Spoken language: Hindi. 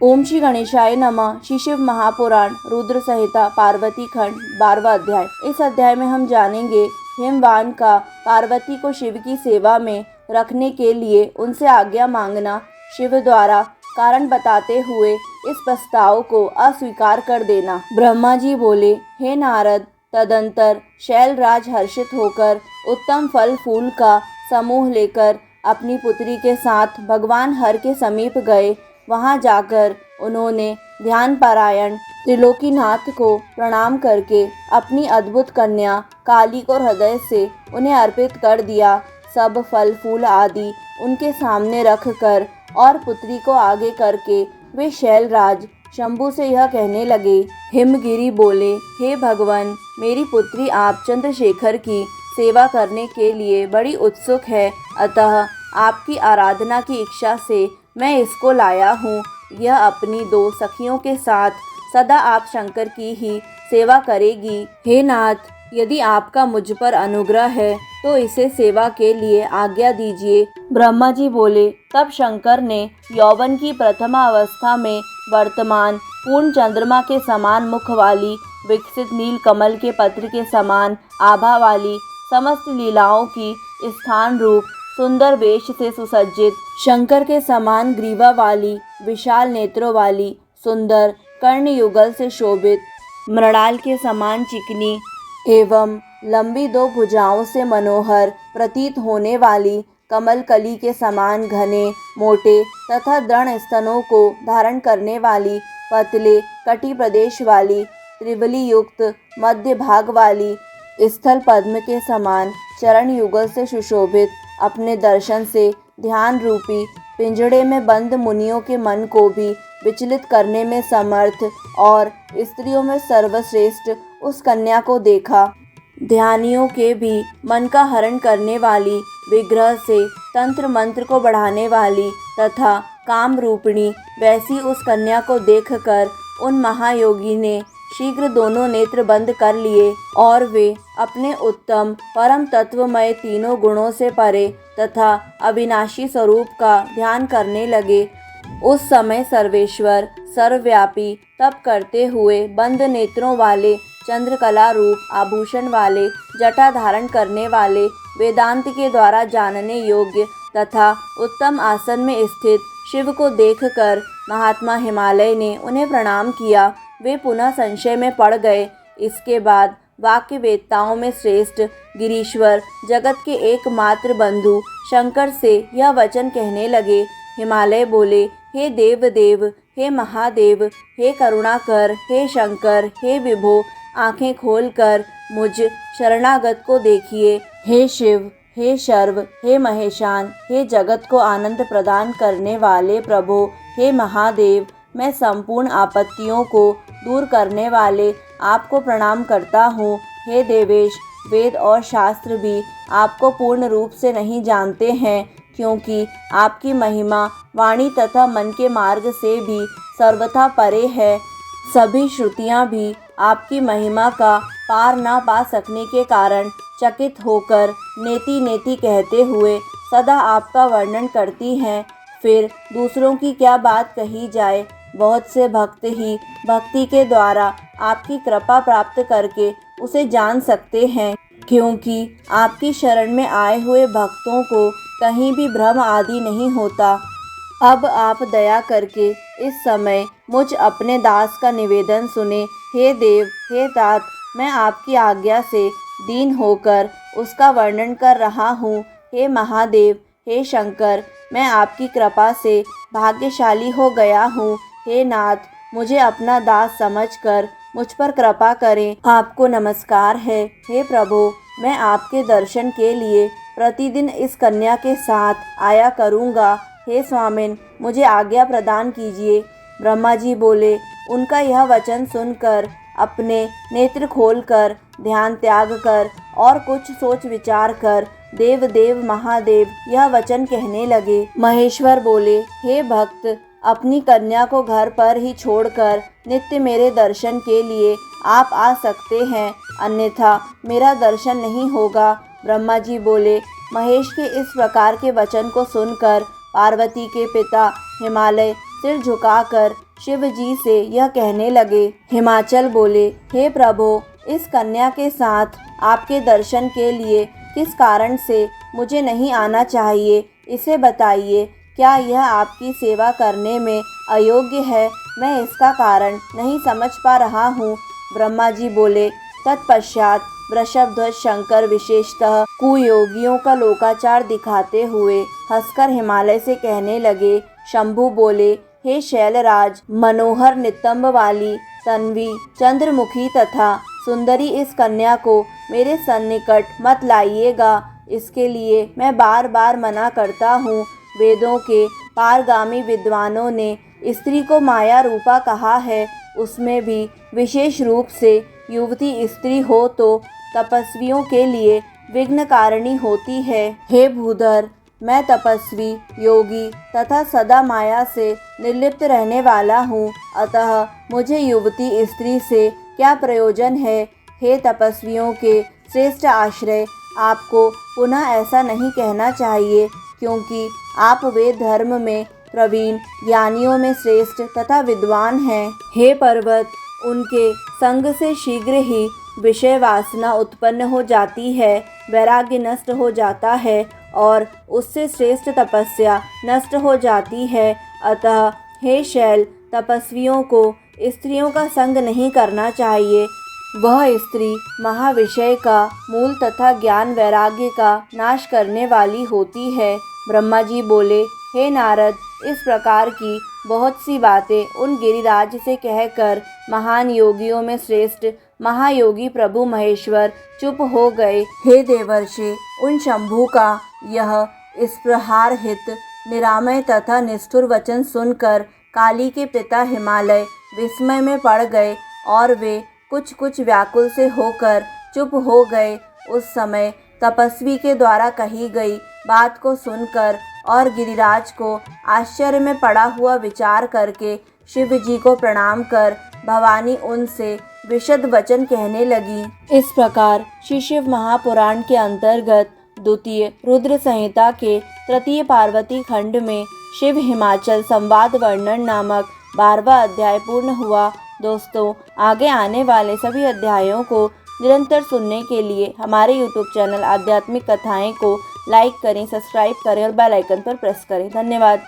ओम श्री गणेशाय नमः। श्री शिव महापुराण रुद्र संहिता पार्वती खंड 12वां अध्याय। इस अध्याय में हम जानेंगे हिमवान का पार्वती को शिव की सेवा में रखने के लिए उनसे आज्ञा मांगना, शिव द्वारा कारण बताते हुए इस प्रस्ताव को अस्वीकार कर देना। ब्रह्मा जी बोले, हे नारद, तदंतर शैलराज हर्षित होकर उत्तम फल फूल का समूह लेकर अपनी पुत्री के साथ भगवान हर के समीप गए। वहां जाकर उन्होंने ध्यान परायण त्रिलोकीनाथ को प्रणाम करके अपनी अद्भुत कन्या काली को हृदय से उन्हें अर्पित कर दिया। सब फल फूल आदि उनके सामने रख कर और पुत्री को आगे करके वे शैलराज शंभु से यह कहने लगे। हिमगिरी बोले, हे भगवान, मेरी पुत्री आप चंद्रशेखर की सेवा करने के लिए बड़ी उत्सुक है, अतः आपकी आराधना की इच्छा से मैं इसको लाया हूँ। यह अपनी 2 सखियों के साथ सदा आप शंकर की ही सेवा करेगी। हे नाथ, यदि आपका मुझ पर अनुग्रह है तो इसे सेवा के लिए आज्ञा दीजिए। ब्रह्मा जी बोले, तब शंकर ने यौवन की प्रथमा अवस्था में वर्तमान पूर्ण चंद्रमा के समान मुख वाली, विकसित नील कमल के पत्र के समान आभा वाली, समस्त लीलाओं की स्थान रूप सुंदर वेश से सुसज्जित, शंकर के समान ग्रीवा वाली, विशाल नेत्रों वाली, सुंदर कर्ण युगल से शोभित, मृणाल के समान चिकनी एवं लंबी 2 भुजाओं से मनोहर प्रतीत होने वाली, कमल कली के समान घने मोटे तथा दृढ़ स्तनों को धारण करने वाली, पतले कटी प्रदेश वाली, त्रिबली युक्त मध्य भाग वाली, स्थल पद्म के समान चरण युगल से सुशोभित, अपने दर्शन से ध्यान रूपी पिंजड़े में बंद मुनियों के मन को भी विचलित करने में समर्थ और स्त्रियों में सर्वश्रेष्ठ उस कन्या को देखा। ध्यानियों के भी मन का हरण करने वाली, विग्रह से तंत्र मंत्र को बढ़ाने वाली तथा काम रूपिणी वैसी उस कन्या को देखकर उन महायोगी ने शीघ्र दोनों नेत्र बंद कर लिए और वे अपने उत्तम परम तत्वमय तीनों गुणों से परे तथा अविनाशी स्वरूप का ध्यान करने लगे। उस समय सर्वेश्वर सर्वव्यापी तप करते हुए बंद नेत्रों वाले, चंद्रकला रूप आभूषण वाले, जटा धारण करने वाले, वेदांत के द्वारा जानने योग्य तथा उत्तम आसन में स्थित शिव को देखकर महात्मा हिमालय ने उन्हें प्रणाम किया। वे पुनः संशय में पड़ गए। इसके बाद वाक्य वेत्ताओं में श्रेष्ठ गिरीश्वर जगत के एकमात्र बंधु शंकर से यह वचन कहने लगे। हिमालय बोले, हे देव, हे महादेव, हे करुणाकर, हे शंकर, हे विभो, आंखें खोलकर मुझ शरणागत को देखिए। हे शिव, हे शर्व, हे महेशान, हे जगत को आनंद प्रदान करने वाले प्रभो, हे महादेव, मैं संपूर्ण आपत्तियों को दूर करने वाले आपको प्रणाम करता हूँ। हे देवेश, वेद और शास्त्र भी आपको पूर्ण रूप से नहीं जानते हैं, क्योंकि आपकी महिमा वाणी तथा मन के मार्ग से भी सर्वथा परे है। सभी श्रुतियाँ भी आपकी महिमा का पार ना पा सकने के कारण चकित होकर नेति नेति कहते हुए सदा आपका वर्णन करती हैं। फिर दूसरों की क्या बात कही जाए। बहुत से भक्त ही भक्ति के द्वारा आपकी कृपा प्राप्त करके उसे जान सकते हैं, क्योंकि आपकी शरण में आए हुए भक्तों को कहीं भी भ्रम आदि नहीं होता। अब आप दया करके इस समय मुझ अपने दास का निवेदन सुने। हे देव, हे तात, मैं आपकी आज्ञा से दीन होकर उसका वर्णन कर रहा हूँ। हे महादेव, हे शंकर, मैं आपकी कृपा से भाग्यशाली हो गया हूँ। हे नाथ, मुझे अपना दास समझकर मुझ पर कृपा करें। आपको नमस्कार है। हे प्रभु, मैं आपके दर्शन के लिए प्रतिदिन इस कन्या के साथ आया करूँगा। हे स्वामिन, मुझे आज्ञा प्रदान कीजिए। ब्रह्मा जी बोले, उनका यह वचन सुनकर अपने नेत्र खोलकर ध्यान त्याग कर और कुछ सोच विचार कर देव महादेव यह वचन कहने लगे। महेश्वर बोले, हे भक्त, अपनी कन्या को घर पर ही छोड़कर नित्य मेरे दर्शन के लिए आप आ सकते हैं, अन्यथा मेरा दर्शन नहीं होगा। ब्रह्मा जी बोले, महेश के इस प्रकार के वचन को सुनकर पार्वती के पिता हिमालय सिर झुकाकर शिव जी से यह कहने लगे। हिमाचल बोले, हे प्रभु, इस कन्या के साथ आपके दर्शन के लिए किस कारण से मुझे नहीं आना चाहिए, इसे बताइए। क्या यह आपकी सेवा करने में अयोग्य है? मैं इसका कारण नहीं समझ पा रहा हूँ। ब्रह्मा जी बोले। तत्पश्चात वृषभध्वज शंकर विशेषतः कुयोगियों का लोकाचार दिखाते हुए हंसकर हिमालय से कहने लगे। शंभु बोले, हे शैलराज, मनोहर नितंब वाली तन्वी, चंद्रमुखी तथा सुंदरी इस कन्या को मेरे सन्निकट मत लाइएगा। इसके लिए मैं बार बार मना करता हूँ। वेदों के पारगामी विद्वानों ने स्त्री को माया रूपा कहा है, उसमें भी विशेष रूप से युवती स्त्री हो तो तपस्वियों के लिए विघ्नकारिणी होती है। हे भूधर, मैं तपस्वी, योगी तथा सदा माया से निर्लिप्त रहने वाला हूँ, अतः मुझे युवती स्त्री से क्या प्रयोजन है। हे तपस्वियों के श्रेष्ठ आश्रय, आपको पुनः ऐसा नहीं कहना चाहिए, क्योंकि आप वेद धर्म में प्रवीण, ज्ञानियों में श्रेष्ठ तथा विद्वान हैं। हे पर्वत, उनके संग से शीघ्र ही विषय वासना उत्पन्न हो जाती है, वैराग्य नष्ट हो जाता है और उससे श्रेष्ठ तपस्या नष्ट हो जाती है। अतः हे शैल, तपस्वियों को स्त्रियों का संग नहीं करना चाहिए। वह स्त्री महाविषय का मूल तथा ज्ञान वैराग्य का नाश करने वाली होती है। ब्रह्मा जी बोले, हे नारद, इस प्रकार की बहुत सी बातें उन गिरिराज से कहकर महान योगियों में श्रेष्ठ महायोगी प्रभु महेश्वर चुप हो गए। हे देवर्षि, उन शंभु का यह स्पृहारहित निरामय तथा निष्ठुर वचन सुनकर काली के पिता हिमालय विस्मय में पड़ गए और वे कुछ कुछ व्याकुल से होकर चुप हो गए। उस समय तपस्वी के द्वारा कही गई बात को सुनकर और गिरिराज को आश्चर्य में पड़ा हुआ विचार करके शिव जी को प्रणाम कर भवानी उनसे विशद वचन कहने लगी। इस प्रकार श्री शिव महापुराण के अंतर्गत द्वितीय रुद्र संहिता के तृतीय पार्वती खंड में शिव हिमाचल संवाद वर्णन नामक 12वां अध्याय पूर्ण हुआ। दोस्तों, आगे आने वाले सभी अध्यायों को निरंतर सुनने के लिए हमारे YouTube चैनल आध्यात्मिक कथाएं को लाइक करें, सब्सक्राइब करें और बेल आइकन पर प्रेस करें। धन्यवाद।